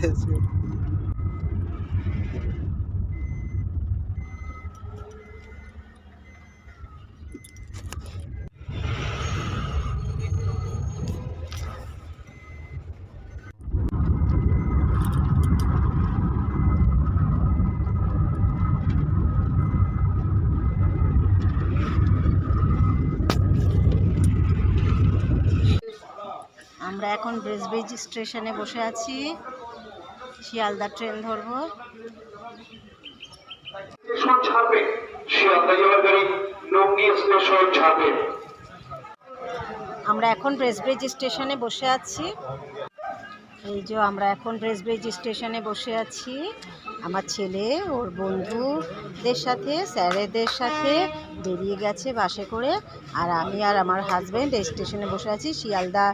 গেছে। আমরা এখন ব্রিজ স্টেশনে বসে আছি, শিয়ালদা ট্রেন ধরবো। আমরা এখন ব্রিজ স্টেশনে বসে আছি। এই যে আমরা এখন ব্রিজ স্টেশনে বসে আছি। আমার ছেলে ওর বন্ধুদের সাথে, স্যারেদের সাথে বেরিয়ে গেছে বাসে করে, আর আমি আর আমার হাজব্যান্ড এই স্টেশনে বসে আছি, শিয়ালদা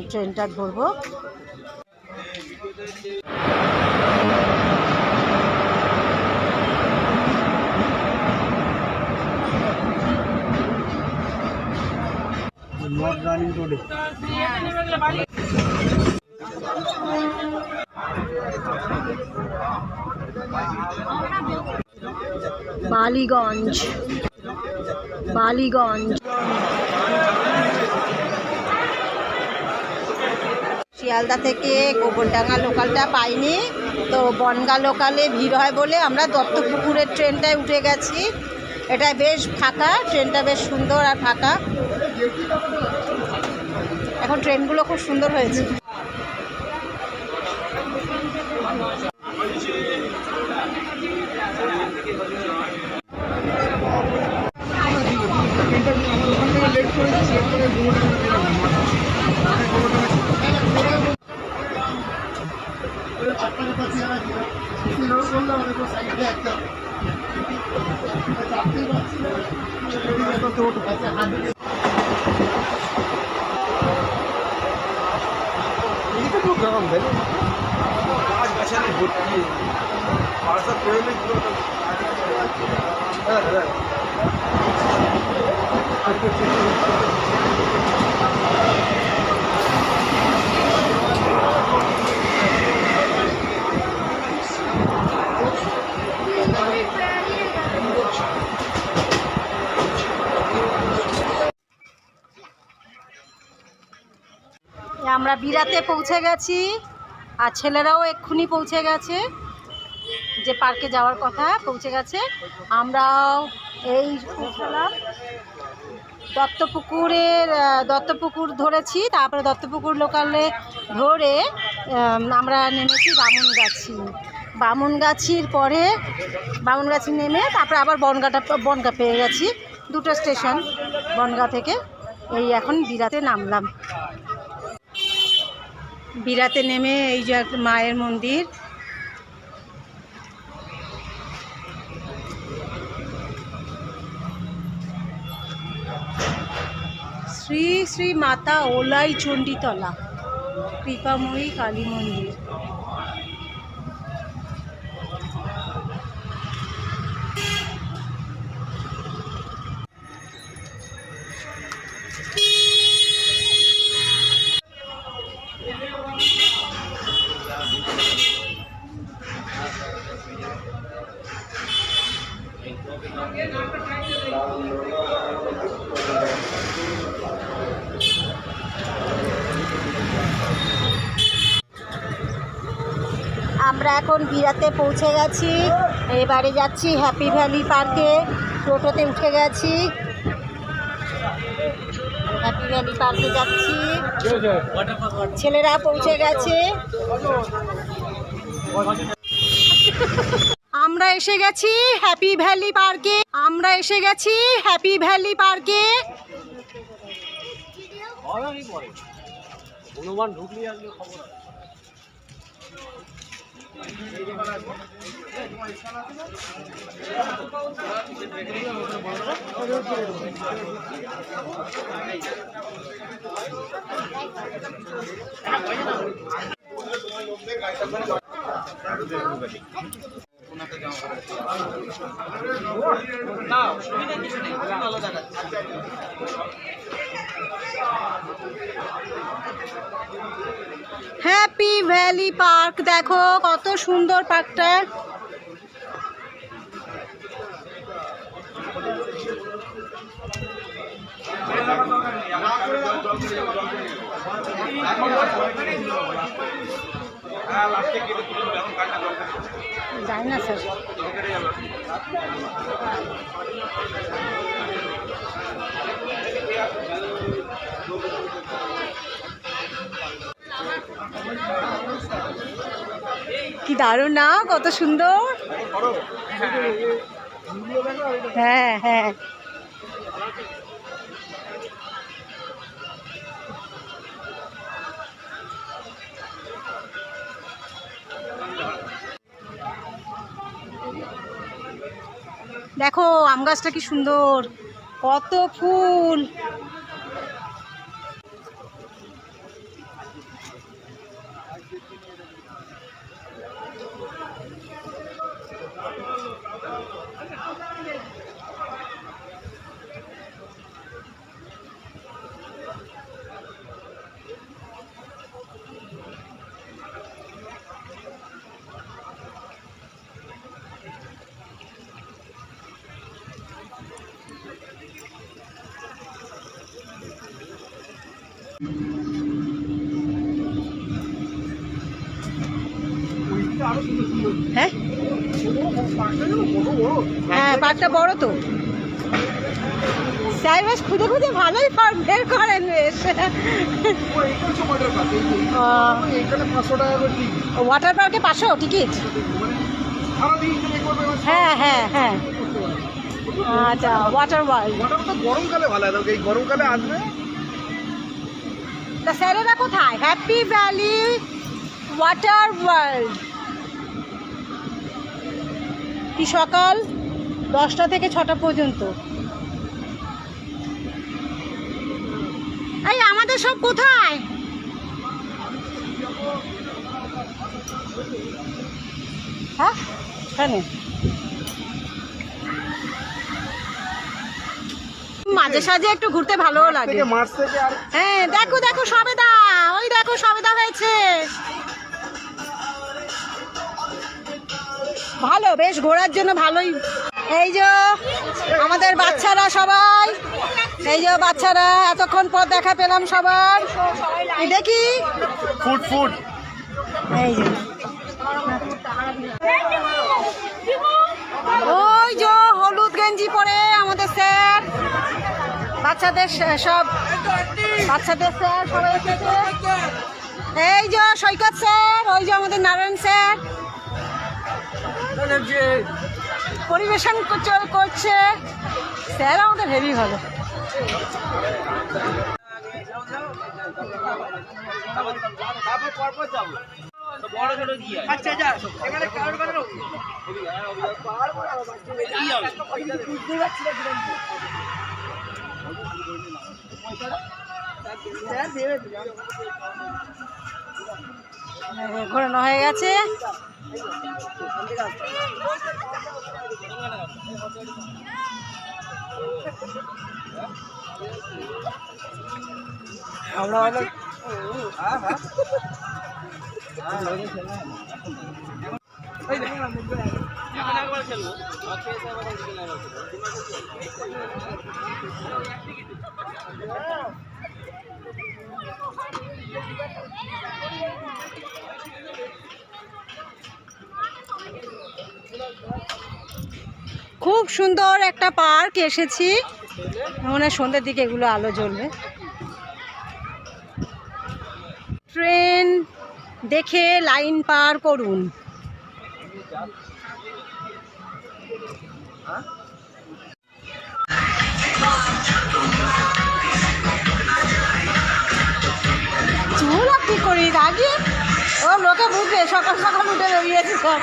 ট্রেনটা ধরবো। বালিগঞ্জ, শিয়ালদা থেকে গোবরডাঙ্গা লোকালটা পাইনি, তো বনগা লোকালে ভিড় হয় বলে আমরা দত্তপুকুরের ট্রেনটায় উঠে গেছি। এটা বেশ ফাঁকা, ট্রেনটা বেশ সুন্দর আর ফাঁকা। এখন ট্রেনগুলো খুব সুন্দর হয়েছে। আমরা বিরাতে পৌঁছে গেছি, আর ছেলেরাও এক্ষুনি পৌঁছে গেছে, যে পার্কে যাওয়ার কথা পৌঁছে গেছে। আমরাও এই পৌঁছালাম দত্তপুকুর ধরেছি, তারপরে দত্তপুকুর লোকালে ধরে আমরা নেমেছি বামুনগাছির পরে বামুনগাছি নেমে তারপরে আবার বনগা পেয়ে গেছি, দুটো স্টেশন বনগা থেকে। এই এখন বিরাতে নামলাম। বিরাতে নেমে এই যে মায়ের মন্দির, শ্রী শ্রী মাতা ওলাই চণ্ডীতলা কৃপাময়ী কালী মন্দির। আমরা এখন বিরাতে পৌঁছে গেছি, এবারে যাচ্ছি হ্যাপি ভ্যালি পার্কে। টোটোতে উঠে গেছি, হ্যাপি ভ্যালি পার্কে যাচ্ছি। ছেলেরা পৌঁছে গেছে। আমরা এসে গেছি হ্যাপি ভ্যালি পার্কে। হনুমান ঢুকলি আসলে খবর আছে। হ্যাপি ভ্যালি পার্ক, দেখো কত সুন্দর পার্কটা। যাই না স্যার। কি দারুণ না, কত সুন্দর। হ্যাঁ হ্যাঁ, দেখো আম গাছটা কি সুন্দর, কত ফুল। হ্যাঁ হ্যাঁ, পার্কটা বড় তো। স্যার বেশ খুঁজে খুঁজে ভালোই পার্ক বের করেন বেশ। ওয়াটার পার্কে 500 টিকিট? হ্যাঁ হ্যাঁ হ্যাঁ, আচ্ছা ওয়াটার ওয়ার্ল্ড। গরমকালে ভালো হয়, এই গরমকালে আসবে। তা স্যারেরা কোথায়? Happy valley water world. কি সকাল 10টা থেকে 6টা পর্যন্ত। এই আমাদের সব কোথায়? হ্যাঁ কেন? মাঝে সাঝে একটু ঘুরতে ভালো লাগে। হ্যাঁ দেখো দেখো সবেদা, ওই দেখো সবেদা হয়েছে। ভালো, বেশ ঘোরার জন্য ভালোই। এই যে আমাদের বাচ্চারা সবাই, এই যে বাচ্চারা এতক্ষণ পর দেখা পেলাম সবার। দেখি ফুড ফুড। এই যে ওই যে হলুদ গেঞ্জি পরে আমাদের স্যার, বাচ্চাদের সব বাচ্চাদের স্যার সবাই এসেছে। এই যে সৈকত স্যার, ওই যে আমাদের নারায়ণ স্যার পরিবেশন করছে। স্যার আমাদের হেভি ভালো। ঘোরানো হয়ে গেছে। আমরা খুব সুন্দর একটা পার্ক এসেছি। মনে হয় সন্ধ্যের দিকে এগুলো আলো জ্বলবে। ট্রেন দেখে লাইন পার করুন। চুল আর কি করি আগে, ও লোকে বুঝবে সকাল সকাল উঠে বেরিয়েছি সব।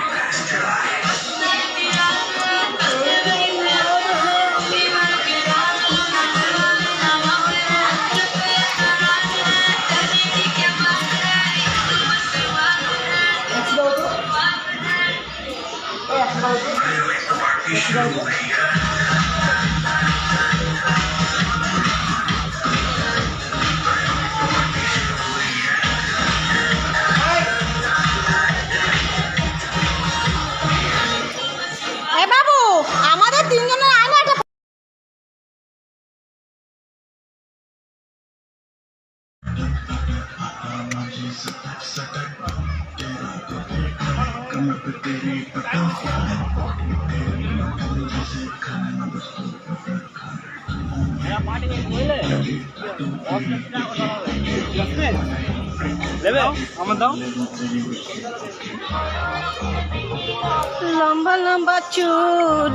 লম্বা লম্বা চুল,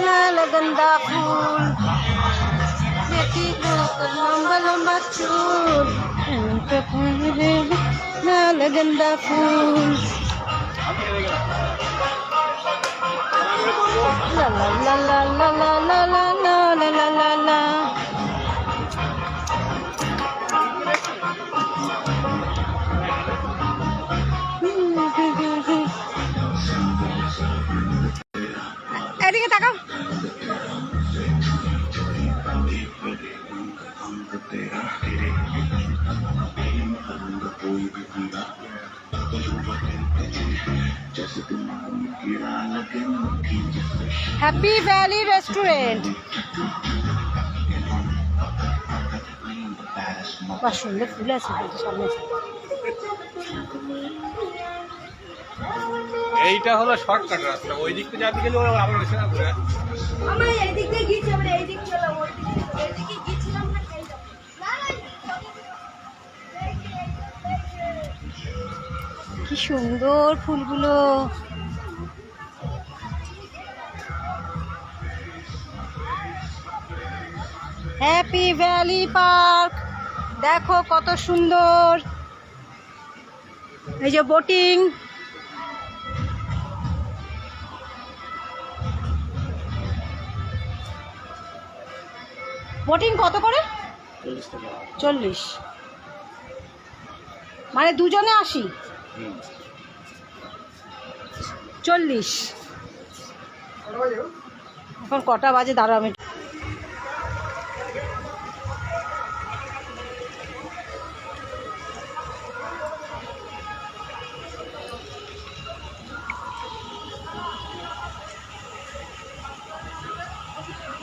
লাল গন্দা ফুল, বেটি লম্বা লম্বা চুল, লাল গন্দা ফুল, লা লা লা লা লা লা লা লা লা লা লা লা। এদিকে তাকাও। Happy valley restaurant. বা সুন্দর ফুল আছে সামনে। এইটা হলো শর্টকাট রাস্তা, ওই দিক থেকে যাতে গেলে আবার এসে না ঘুরে। আমরা এই দিক দিয়ে গিয়েছি, আমরা এই দিক চলো, ওই দিকে গিয়েছিলাম না সেইটা। কি সুন্দর ফুলগুলো। হ্যাপি ভ্যালি পার্ক দেখো কত সুন্দর। এই যে বোটিং, বোটিং কত করে? 40, মানে দুজনে 80, 40। এখন কটা বাজে দাঁড়াও আমি।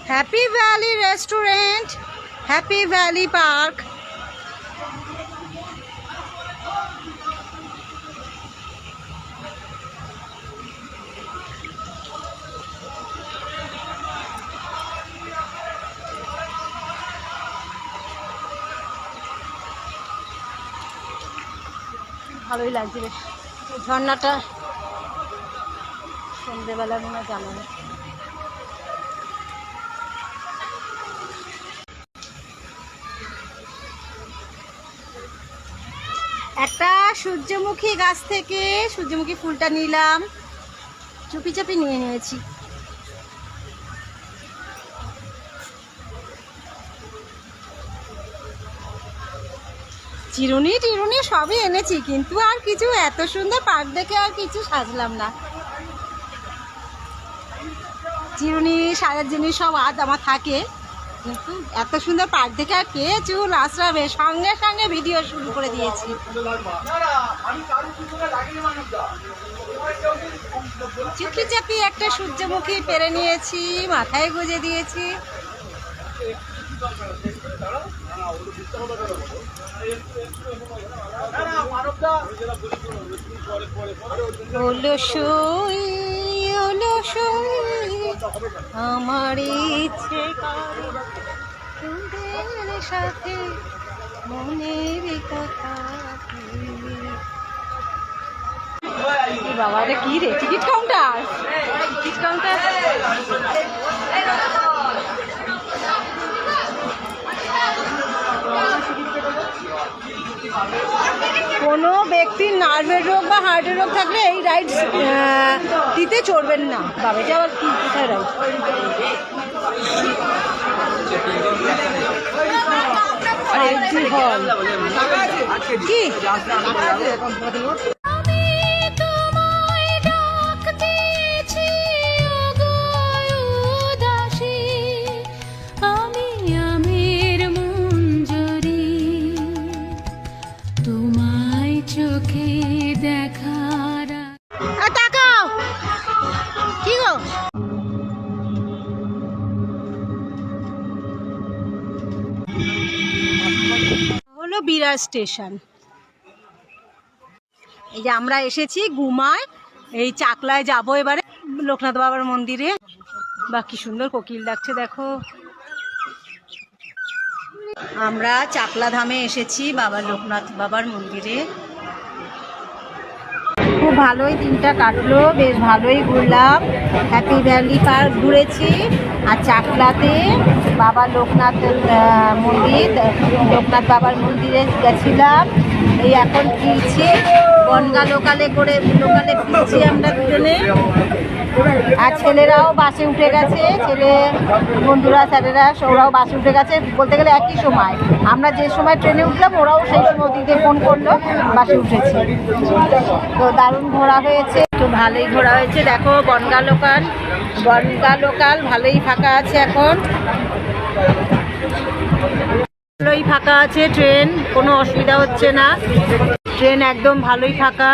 Happy valley restaurant, happy valley park. ভালোই লাগছে বেশ। ঝর্ণাটা সন্ধ্যেবেলা মনে হয় জানা না। একটা সূর্যমুখী গাছ থেকে সূর্যমুখী ফুলটা নিলাম, চুপি চুপি নিয়ে নিয়েছি। চিরুনি টিরুনি সবই এনেছি, কিন্তু আর কিছু এত সুন্দর পার্ক দেখে আর কিছু সাজলাম না। চিরুনি সাজার জিনিস সব আজ আমার থাকে, কিন্তু এত সুন্দর পার্ক দেখে আর কে চুল আঁচড়াবে, সঙ্গে সঙ্গে ভিডিও শুরু করে দিয়েছি। চুপি চাপি একটা সূর্যমুখী পেরে নিয়েছি, মাথায় গুঁজে দিয়েছি। আমার ইচ্ছে তোদের সাথে মনের কথা। বাবা রে, কি রে, টিকিট কাউন্টার, টিকিট কাউন্টার। কোনো ব্যক্তির নার্ভের রোগ বা হার্টের রোগ থাকলে এই রাইড দিতে চড়বেন না। বাবা, এটা আবার কি কোথায় রাইড? কি হলো বিরার স্টেশন। এই যে আমরা এসেছি গুমায়, এই চাকলায় যাব এবারে লোকনাথ বাবার মন্দিরে। বা কি সুন্দর কোকিল ডাকছে দেখো। আমরা চাকলা ধামে এসেছি বাবা লোকনাথ বাবার মন্দিরে। খুব ভালোই দিনটা কাটলো, বেশ ভালোই ঘুরলাম। হ্যাপি ভ্যালি পার্ক ঘুরেছি, আর চাকলাতে বাবা লোকনাথের মন্দির, লোকনাথ বাবার মন্দিরে গেছিলাম। এই এখন ফিরছি, বনগা লোকালে ফিরছি আমরা দুজনে। আর ছেলেরাও বাসে উঠে গেছে, ছেলে বন্ধুরা স্যারেরা ওরাও বাসে উঠে গেছে। বলতে গেলে একই সময়, আমরা যে সময় ট্রেনে উঠলাম ওরাও সেই সময় ওদিকে ফোন করলো, বাসে উঠেছে। তো দারুণ ঘোরা হয়েছে, তো ভালোই ঘোরা হয়েছে। দেখো বনগা লোকাল ভালোই ফাঁকা আছে এখন, ভালোই ফাঁকা আছে ট্রেন, কোনো অসুবিধা হচ্ছে না, ট্রেন একদম ভালোই ফাঁকা।